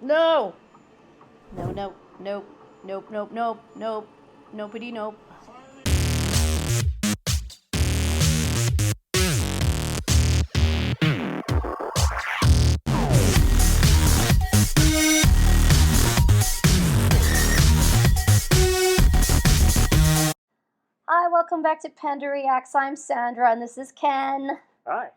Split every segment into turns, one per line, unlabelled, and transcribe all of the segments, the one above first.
No! No, no, nope, nope, nope, nope, nope, nobody, nope. Hi, welcome back to Panda Reacts. I'm Sandra, and this is Ken.
Hi.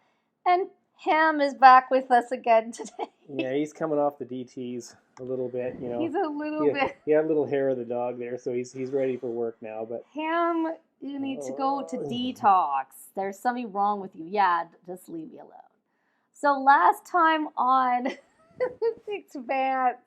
And Ham is back with us again today.
Yeah, he's coming off the DTs a little bit, you know.
He's a little bit.
He had a little hair of the dog there, so he's ready for work now. But
Ham, you need to go to detox. There's something wrong with you. Yeah, just leave me alone. So last time on Expanse,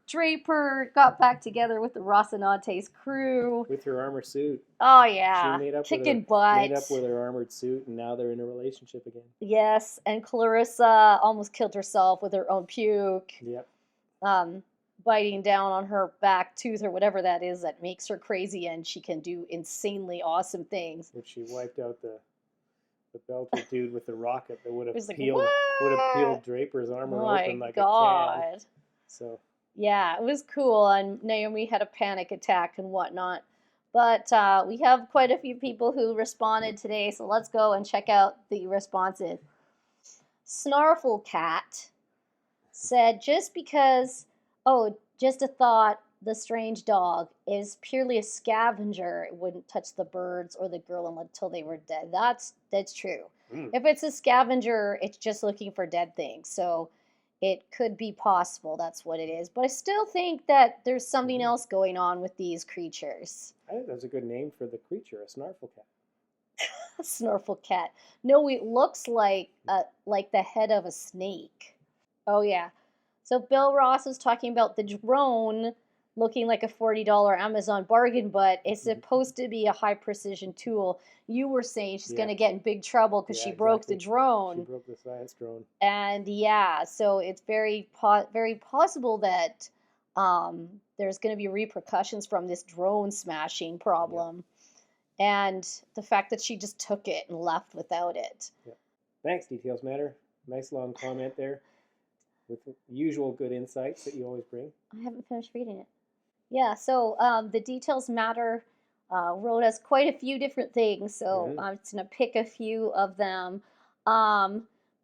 Draper got back together with the Rocinante's crew.
with her armor suit,
Oh yeah,
she made up
kicking
made
butt.
up with her armored suit, and now they're in a relationship again.
Yes, and Clarissa almost killed herself with her own puke.
Yep.
Biting down on her back tooth or whatever that is that makes her crazy, and she can do insanely awesome things.
If she wiped out the belter dude with the rocket that would have
Like,
peeled Draper's armor open like a can. So
yeah, it was cool, and Naomi had a panic attack and whatnot. But we have quite a few people who responded today, so let's go and check out the responses. Snarfle Cat said, just a thought, the strange dog is purely a scavenger. It wouldn't touch the birds or the girl until they were dead. That's true. If it's a scavenger, it's just looking for dead things. So it could be possible that's what it is. But I still think that there's something else going on with these creatures.
I think that's a good name for the creature, a snarfle cat.
Snarfle Cat. No, it looks like the head of a snake. Oh yeah. So Bill Ross was talking about the drone looking like a $40 Amazon bargain, but it's supposed to be a high precision tool. You were saying she's going to get in big trouble because she broke the drone.
She broke the science drone.
And yeah, so it's very possible that there's going to be repercussions from this drone smashing problem. Yep. And the fact that she just took it and left without it.
Yep. Thanks, Details Matter. Nice long comment there with the usual good insights that you always bring.
I haven't finished reading it. Yeah, so the Details Matter wrote us quite a few different things, so I'm just going to pick a few of them.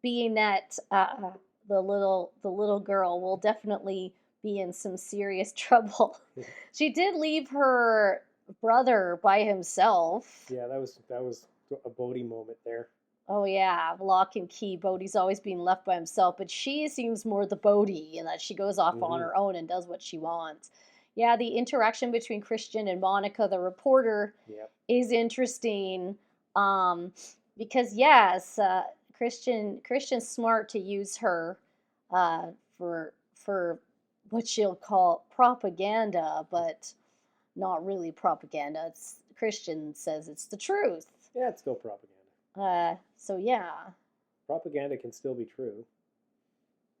Being that the little girl will definitely be in some serious trouble. She did leave her brother by himself.
Yeah, that was a Bodhi moment there.
Oh yeah, lock and key. Bodhi's always being left by himself, but she seems more the Bodhi in that she goes off on her own and does what she wants. Yeah, the interaction between Christian and Monica, the reporter, is interesting. Because yes, Christian's smart to use her for what she'll call propaganda, but not really propaganda. It's Christian says it's the truth.
Yeah, it's still propaganda.
So yeah.
Propaganda can still be true,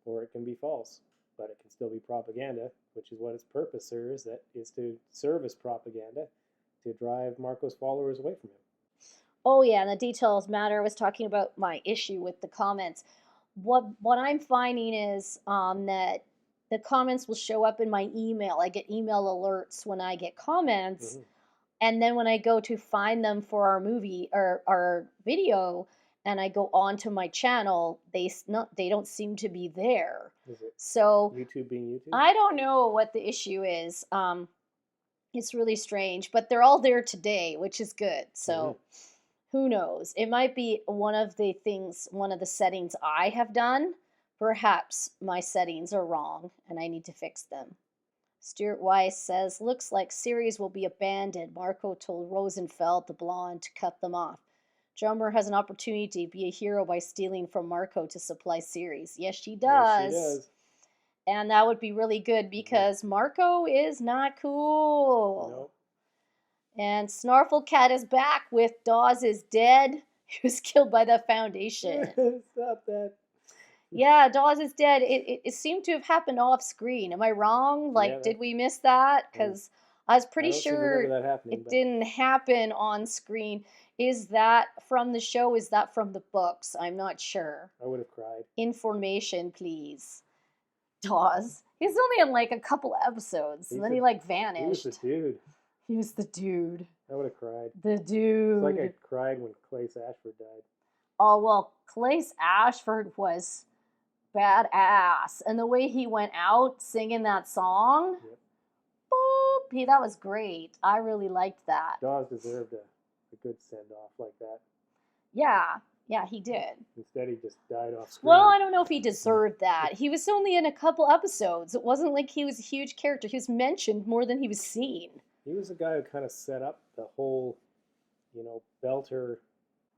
or it can be false, but it can still be propaganda, which is what its purpose serves. That is to serve as propaganda to drive Marco's followers away from him.
Oh yeah, and the Details Matter. I was talking about my issue with the comments. What I'm finding is that the comments will show up in my email. I get email alerts when I get comments. And then when I go to find them for our movie or our video, and I go on to my channel, they don't seem to be there.
Is it
so
YouTube being YouTube?
I don't know what the issue is. It's really strange, but they're all there today, which is good. So who knows? It might be one of the settings I have done. Perhaps my settings are wrong, and I need to fix them. Stuart Weiss says, looks like Ceres will be abandoned. Marco told Rosenfeld, the blonde, to cut them off. Drummer has an opportunity to be a hero by stealing from Marco to supply Ceres. Yes, she does.
Yes, she does.
And that would be really good because Marco is not cool.
Nope.
And Snarfle Cat is back with Dawes is dead. He was killed by the Foundation.
Stop that.
Yeah, Dawes is dead. It seemed to have happened off screen. Am I wrong? Like, did we miss that? Because I was pretty sure it didn't happen on screen. Is that from the show? Is that from the books? I'm not sure.
I would have cried.
Information, please. Dawes. He's only in like a couple episodes, and then he like
He was
vanished.
the dude.
He was the dude.
I would have cried.
The dude.
It's like I cried when Clace Ashford died.
Oh, well, Clace Ashford was badass. And the way he went out singing that song,
Yep.
boop, that was great. I really liked that.
Dawes deserved a good send-off like that.
Yeah, he did.
Instead, he just died off screen.
Well, I don't know if he deserved that. He was only in a couple episodes. It wasn't like he was a huge character. He was mentioned more than he was seen.
He was the guy who kind of set up the whole, Belter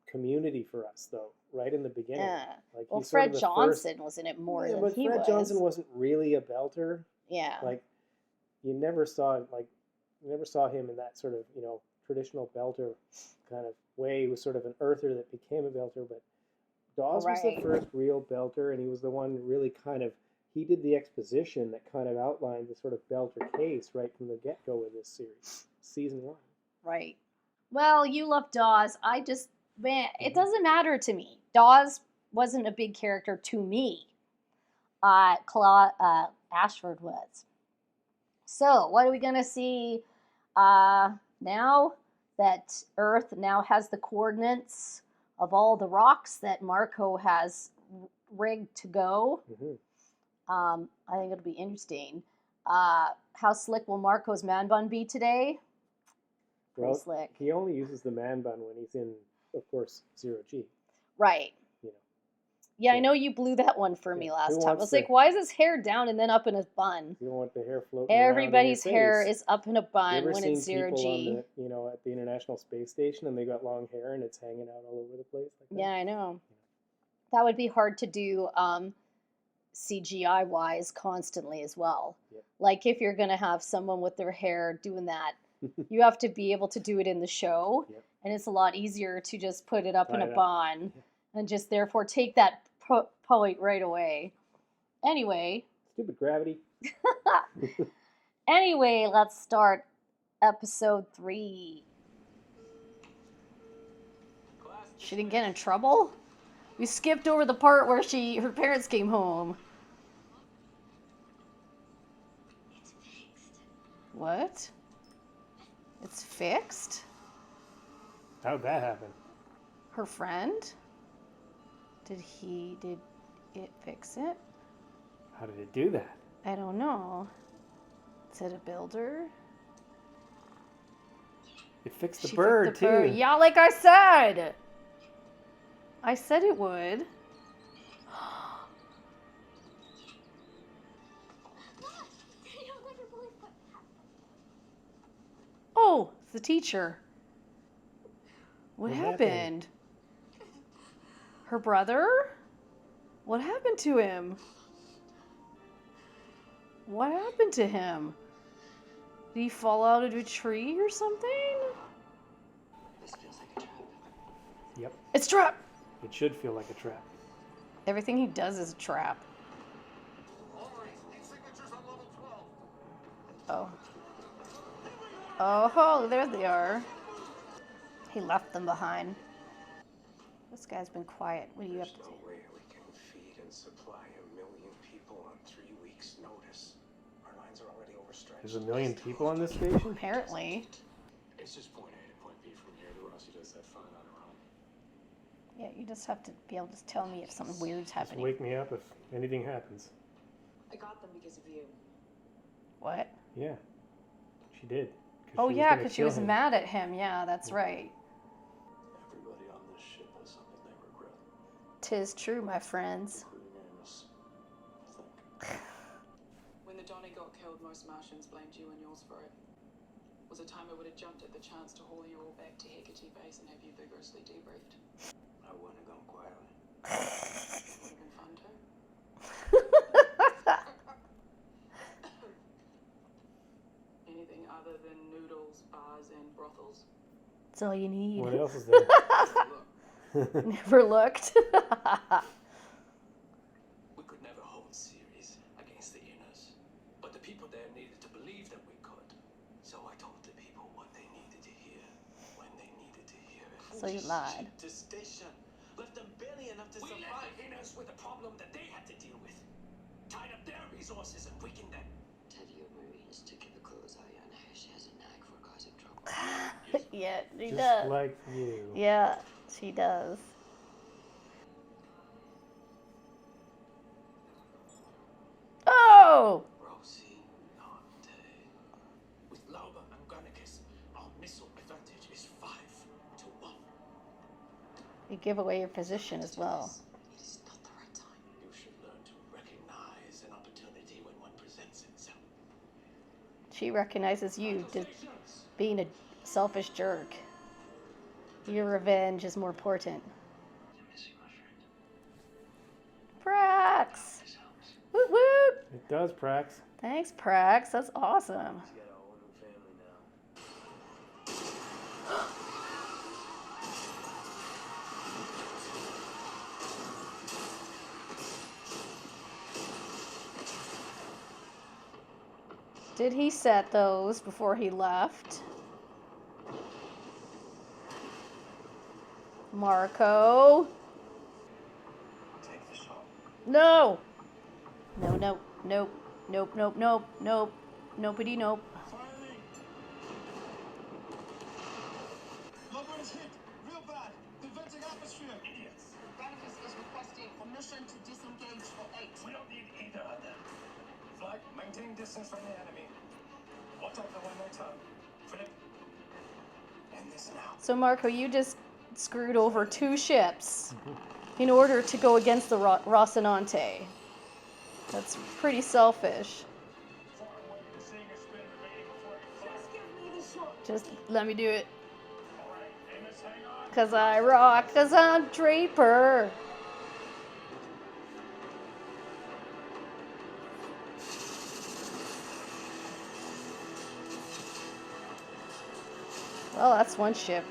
community for us, though, right in the beginning.
Yeah.
Like,
Well,
he's sort
Fred
of the
Johnson
first...
was in it more
Yeah,
than
but
he
Fred
was.
Johnson wasn't really a Belter.
Yeah.
Like, you never saw him in that sort of, traditional Belter kind of way. He was sort of an earther that became a Belter, but Dawes was the first real Belter, and he was the one who really he did the exposition that kind of outlined the sort of Belter case right from the get-go of this series, season 1.
Right. Well, you love Dawes. It doesn't matter to me. Dawes wasn't a big character to me. Ashford was. So, what are we going to see now that Earth now has the coordinates of all the rocks that Marco has rigged to go?
Mm-hmm.
I think it'll be interesting. How slick will Marco's man bun be today? Pretty slick.
He only uses the man bun when he's in, of course, 0G.
Right. Yeah, so, I know you blew that one for me last time. I was like, why is his hair down and then up in a bun?
You don't want the hair floating
Everybody's
around in your face.
hair is up in a bun when it's 0G.
You ever seen people on at the International Space Station and they got long hair and it's hanging out all over the place like that?
Yeah, I know. That would be hard to do CGI-wise constantly as well.
Yep.
Like if you're going to have someone with their hair doing that, you have to be able to do it in the show.
Yep.
And it's a lot easier to just put it up in a bun and just therefore take that point right away. Anyway.
Stupid gravity.
Anyway, let's start episode 3. She didn't get in trouble? We skipped over the part where her parents came home.
It's fixed.
What? It's fixed?
How'd that happen?
Her friend? Did it fix it?
How did it do that?
I don't know. Is it a builder?
It fixed the bird, too.
Yeah, like I said. I said it would. Oh, it's the teacher. What happened? Her brother? What happened to him? What happened to him? Did he fall out of a tree or something?
This feels like a trap.
Yep.
It's a trap!
It should feel like a trap.
Everything he does is a trap.
All right, need signatures on level 12.
Oh, there they are. He left them behind. This guy's been quiet. What do you have to do?
There's no way we can feed and supply 1 million people on 3 weeks' notice. Our lines are already overstretched.
There's 1 million people on this station?
Apparently.
It's just point A to point B from here to Rossi does that fine on her own.
Yeah, you just have to be able to tell me if something weird's happening.
Just wake me up if anything happens.
I got them because of you.
What?
Yeah, she did.
Oh, yeah, because she was mad at him. Yeah, that's right.
Everybody on this ship has something they regret.
'Tis true, my friends.
Including Amos. I think.
When the Donny got killed, most Martians blamed you and yours for it. Was a time I would have jumped at the chance to haul you all back to Hecate Base and have you vigorously debriefed.
I wouldn't have gone quietly.
Would have been fun too. Anything other than noodles, bars, and brothels?
That's all you need.
What else is there?
Look,
Never looked.
we could never hold Ceres against the Inners, but the people there needed to believe that we could. So I told the people what they needed to hear when they needed to hear it.
So you lied.
To station, left them barely enough to survive. We left the Inners with a problem that they had to deal with. Tied up their resources resources and weaken them.
Tell your Marines to keep a close eye on her. She has a knack for causing trouble.
Yeah, she
Just
does.
like you.
Yeah, she does. Oh!
Rosie, with Lauber and Granicus, our missile advantage is 5-1.
You give away your position as well.
It is not the right time.
You should learn to recognize an opportunity when one presents itself.
She recognizes you
Stations!
being a selfish jerk. Your revenge is more important.
I miss you, my friend.
Prax!
This helps.
Woot woot!
It does, Prax.
Thanks, Prax. That's awesome.
He's got a whole new family now.
Did he set those before he left? Marco?
Take the shot.
No! No, no, nope, nope, nope, nope, nope, nopedy nope.
Firing! Lauber is hit! Real bad! Preventing atmosphere! Idiots!
Granicus is requesting permission to disengage for 8.
We don't need either of them. Flag, maintain distance from the enemy. Watch out for one more time. Filip, end this now.
So, Marco, you just screwed over 2 ships in order to go against the Rocinante. That's pretty selfish.
Far away to seeing a spin remaining before it fires.
Just give me the shot.
Just let me do it.
All right, Amos, hang on.
'Cause I rock, 'cause I'm Draper. Well, that's one ship.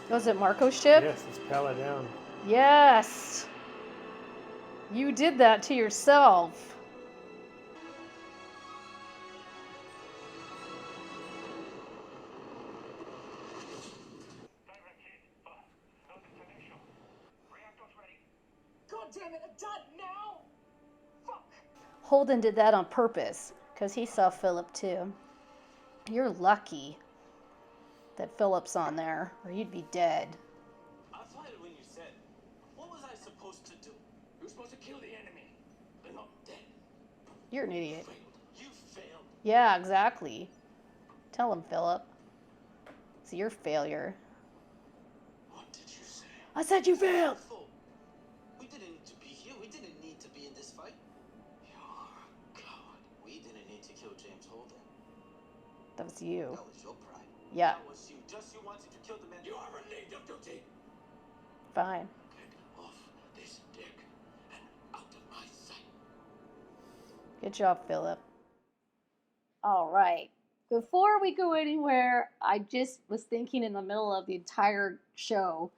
Was it Marco's ship?
Yes, it's Pella down.
Yes. You did that to yourself.
Direct hit. No detonation. Reactors ready.
God damn it, I'm done now! Fuck!
Holden did that on purpose because he saw Philip too. You're lucky that Philip's on there, or you'd be dead.
I fired when you said. What was I supposed to do? You were supposed to kill the enemy. They're not dead.
You're an idiot.
Failed. You failed.
Yeah, exactly. Tell him, Philip. It's your failure.
What did you say?
I said you failed.
We didn't need to be here. We didn't need to be in this fight.
You're a coward.
We didn't need to kill James Holden.
That was you.
That was your pride.
Yeah,
That was you. Just you wanted to kill the man. You are relieved of duty.
fine.
Get off this deck and out of my sight.
Good job, Philip. All right. Before we go anywhere, I just was thinking in the middle of the entire show.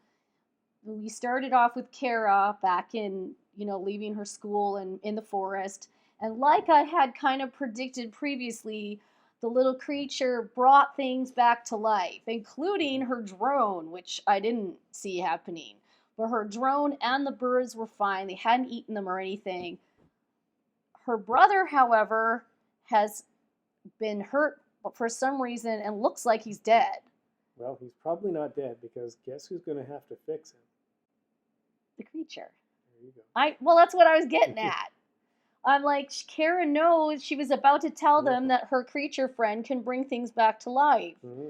We started off with Cara back in, leaving her school and in the forest. And like I had kind of predicted previously, the little creature brought things back to life, including her drone, which I didn't see happening. But her drone and the birds were fine. They hadn't eaten them or anything. Her brother, however, has been hurt for some reason and looks like he's dead.
Well, he's probably not dead because guess who's going to have to fix him?
The creature.
There you go.
Well, that's what I was getting at. I'm like, Kara knows she was about to tell them that her creature friend can bring things back to life.
Mm-hmm.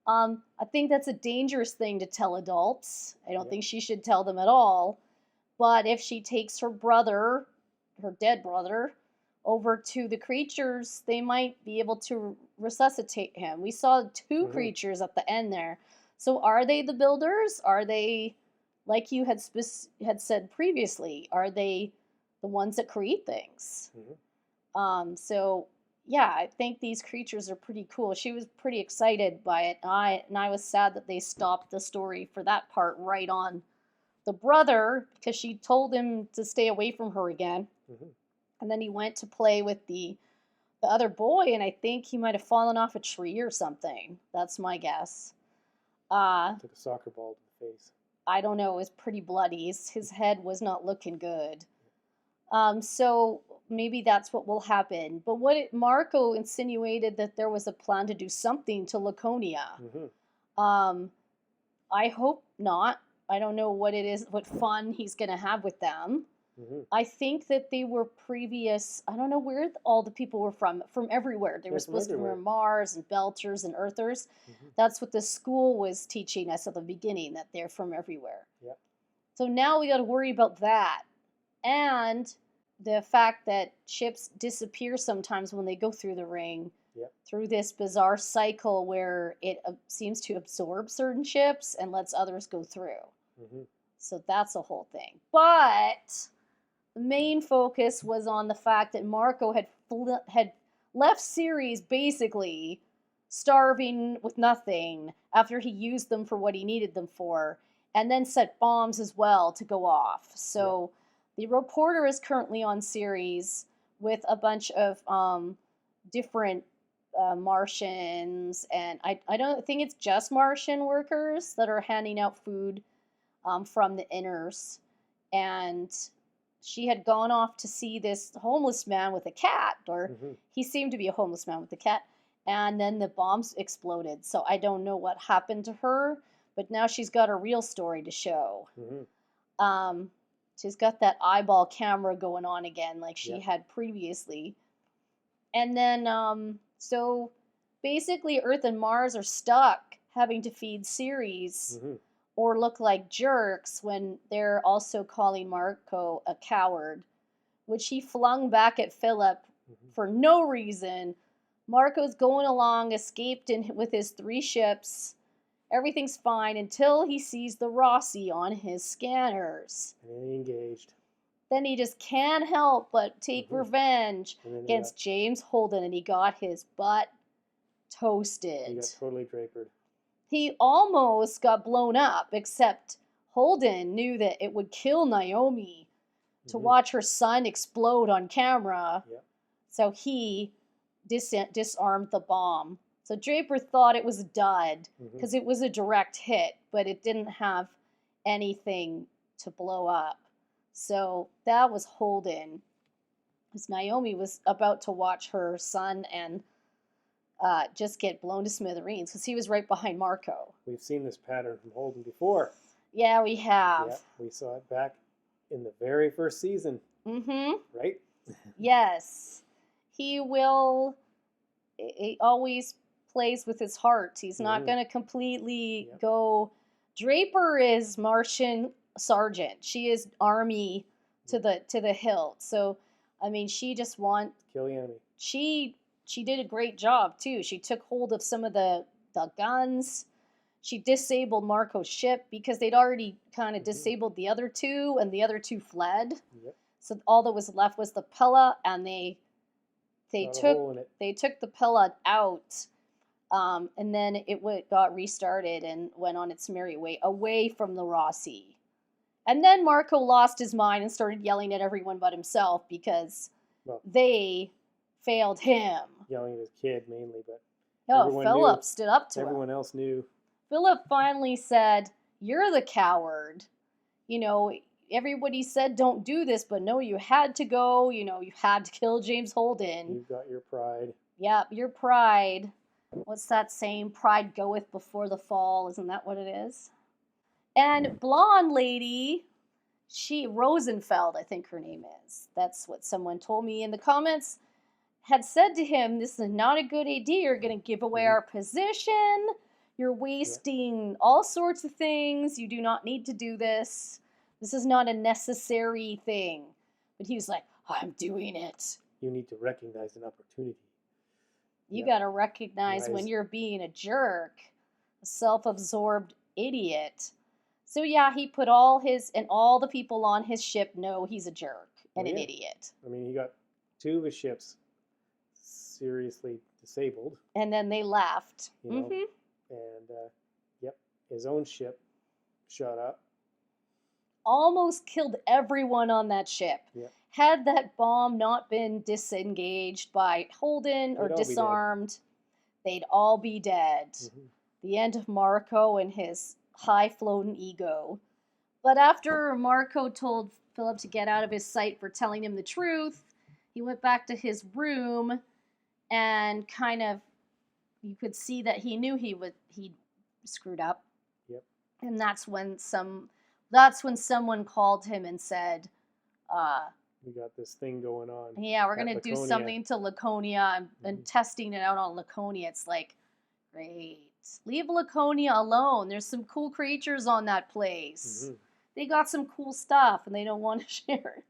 I think that's a dangerous thing to tell adults. I don't
Yeah.
think she should tell them at all. But if she takes her brother, her dead brother, over to the creatures, they might be able to resuscitate him. We saw 2
Mhm.
creatures at the end there. So are they the builders? Are they, like you had said previously, are they the ones that create things?
Mhm.
So yeah, I think these creatures are pretty cool. She was pretty excited by it. And I was sad that they stopped the story for that part right on the brother because she told him to stay away from her again.
Mhm.
And then he went to play with the other boy, and I think he might have fallen off a tree or something. That's my guess.
Took a soccer ball to the face.
I don't know. It was pretty bloody. His head was not looking good. So maybe that's what will happen. But Marco insinuated that there was a plan to do something to Laconia. Um, I hope not. I don't know what it is, what fun he's going to have with them. I think that they were previous. I don't know where all the people were from everywhere. They were
They're from
supposed to be
everywhere.
from Mars and Belters and Earthers. That's what the school was teaching us at the beginning, that they're from everywhere.
Yep.
So now we got to worry about that. And the fact that ships disappear sometimes when they go through the ring,
Yep.
through this bizarre cycle where it seems to absorb certain ships and lets others go through. So that's a whole thing. But the main focus was on the fact that Marco had left Ceres basically starving with nothing after he used them for what he needed them for, and then set bombs as well to go off. So the reporter is currently on Ceres with a bunch of different Martians, and I don't think it's just Martian workers that are handing out food from the inners. And she had gone off to see this homeless man with a cat, or he seemed to be a homeless man with a cat, and then the bombs exploded. So I don't know what happened to her, but now she's got a real story to show. She's got that eyeball camera going on again like she had previously. And then, so basically Earth and Mars are stuck having to feed Ceres or look like jerks when they're also calling Marco a coward, which he flung back at Filip for no reason. Marco's going along, escaped with his 3 ships. Everything's fine until he sees the Rossi on his scanners.
And he engaged.
Then he just can't help but take revenge against James Holden, and he got his butt toasted.
He got totally drapered.
He almost got blown up, except Holden knew that it would kill Naomi to watch her son explode on camera. So he disarmed the bomb. So Draper thought it was a dud because it was a direct hit, but it didn't have anything to blow up. So that was Holden, because Naomi was about to watch her son and just get blown to smithereens because he was right behind Marco.
We've seen this pattern from Holden before.
Yeah, we have.
Yeah, we saw it back in the very first season. Right?
Yes. He always plays with his heart. He's not going to completely go. Draper is Martian sergeant. She is army to the hilt. So, I mean, she just
kill the enemy.
She did a great job too. She took hold of some of the guns. She disabled Marco's ship because they'd already kind of disabled the other 2, and the other 2 fled. So all that was left was the Pella, and they took the Pella out, and then it got restarted and went on its merry way away from the Rossi. And then Marco lost his mind and started yelling at everyone but himself because they failed him.
Yelling at his kid mainly, but
Philip stood up to him.
Everyone else knew.
Philip finally said, "You're the coward. You know, everybody said don't do this, but no, you had to go. You know, you had to kill James Holden.
You've got your pride."
Yep, your pride. What's that saying? Pride goeth before the fall. Isn't that what it is? And blonde lady, Rosenfeld, I think her name is. That's what someone told me in the comments. Had said to him, "This is not a good idea. You're going to give away our position. You're wasting all sorts of things. You do not need to do this. This is not a necessary thing." But he was like, "I'm doing it."
You need to recognize an opportunity.
You got to recognize when you're being a jerk, a self-absorbed idiot. So yeah, he put all the people on his ship know he's a jerk and an idiot.
I mean, he got 2 of his ships seriously disabled.
And then they left.
You know, and his own ship shot up.
Almost killed everyone on that ship. Had that bomb not been disengaged by Holden or disarmed, they'd all be dead. The end of Marco and his high-floating ego. But after Marco told Philip to get out of his sight for telling him the truth, he went back to his room and kind of, you could see that he knew he screwed up.
Yep.
And that's when someone called him and said,
We got this thing going on.
yeah, we're
at
going to do
Laconia.
something to Laconia and testing it out on Laconia. It's like, great. Leave Laconia alone. There's some cool creatures on that place.
Mhm.
They got some cool stuff and they don't want to share it.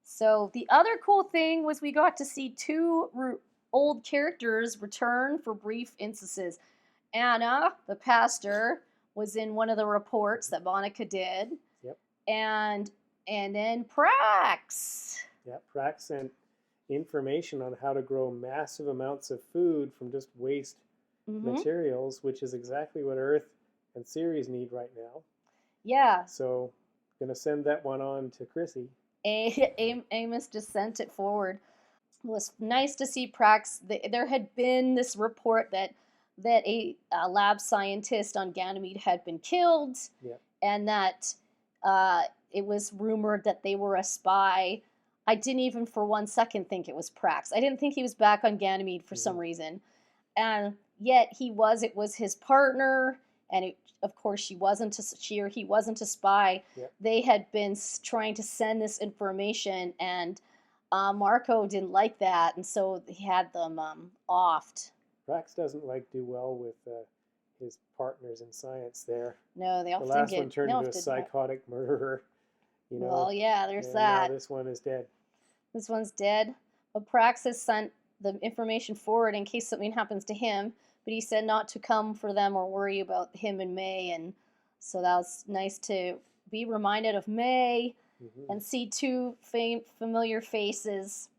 So the other cool thing was we got to see two old characters return for brief instances. Anna, the pastor, was in one of the reports that Monica did.
Yep.
And then Prax.
Yeah, Prax sent information on how to grow massive amounts of food from just waste materials, which is exactly what Earth and Ceres need right now.
Yeah.
So, gonna send that one on to Chrissy.
Amos just sent it forward. It was nice to see Prax. There had been this report that a lab scientist on Ganymede had been killed,
Yep.
and that it was rumored that they were a spy. I didn't even for 1 second think it was Prax. I didn't think he was back on Ganymede for some reason. And yet it was his partner, and of course she or he wasn't a spy.
Yep.
They had been trying to send this information, and Marco didn't like that, and so he had them offed.
Prax doesn't do well with his partners in science there.
No, they
The
often
last
get
one turned into a psychotic murderer. You know.
Well, yeah, there's
and
that.
Now this one is dead.
This one's dead. But Prax has sent the information forward in case something happens to him. But he said not to come for them or worry about him and May. And so that was nice to be reminded of May and see two familiar faces.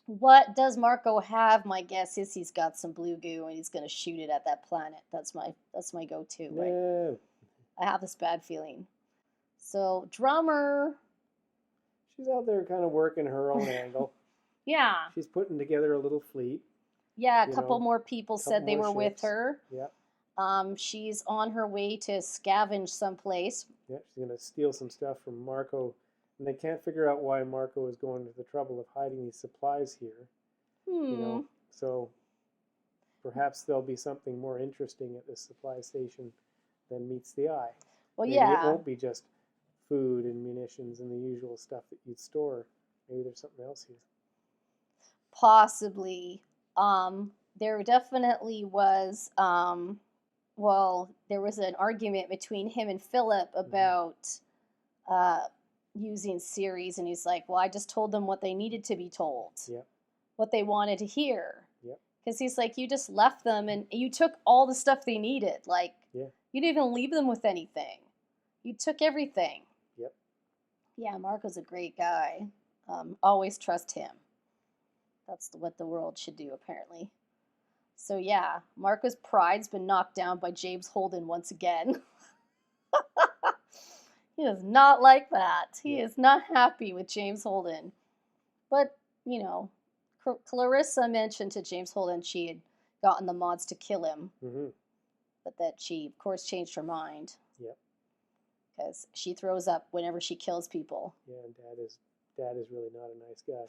What does Marco have? My guess is he's got some blue goo and he's going to shoot it at that planet. That's my go-to. Right?
No.
I have this bad feeling. So Drummer.
She's out there kind of working her own angle.
Yeah.
She's putting together a little fleet.
Yeah, a couple more people said they were with her.
Yep.
She's on her way to scavenge someplace.
Yep, she's going to steal some stuff from Marco. And they can't figure out why Marco is going to the trouble of hiding these supplies here. You know, so perhaps there'll be something more interesting at this supply station than meets the eye.
Well,
Maybe
yeah.
it won't be just food and munitions and the usual stuff that you'd store. Maybe there's something else here.
Possibly. There definitely was, there was an argument between him and Philip about using Ceres, and he's like, well, I just told them what they needed to be told.
Yep.
What they wanted to hear.
Yep.
Because he's like, you just left them and you took all the stuff they needed. Like,
yeah.
You didn't even leave them with anything. You took everything.
Yep.
Yeah, Marco's a great guy. Always trust him. That's what the world should do, apparently. So yeah, Marco's pride's been knocked down by James Holden once again. He does not like that. He is not happy with James Holden. But, you know, Clarissa mentioned to James Holden she had gotten the mods to kill him. But that she, of course, changed her mind.
Yep.
Because she throws up whenever she kills people.
Yeah, and Dad is really not a nice guy.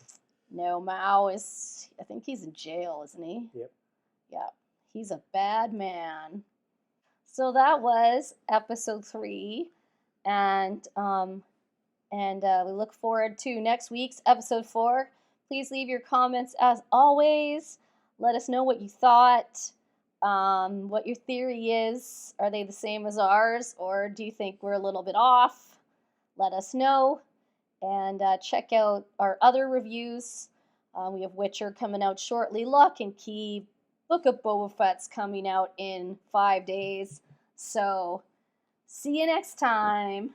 No, Mao is, I think he's in jail, isn't he?
Yep.
Yeah, he's a bad man. So that was episode 3, and we look forward to next week's episode 4. Please leave your comments as always. Let us know what you thought, what your theory is. Are they the same as ours, or do you think we're a little bit off? Let us know, and check out our other reviews. We have Witcher coming out shortly. Lock and Key. Book of Boba Fett's coming out in 5 days. So, see you next time.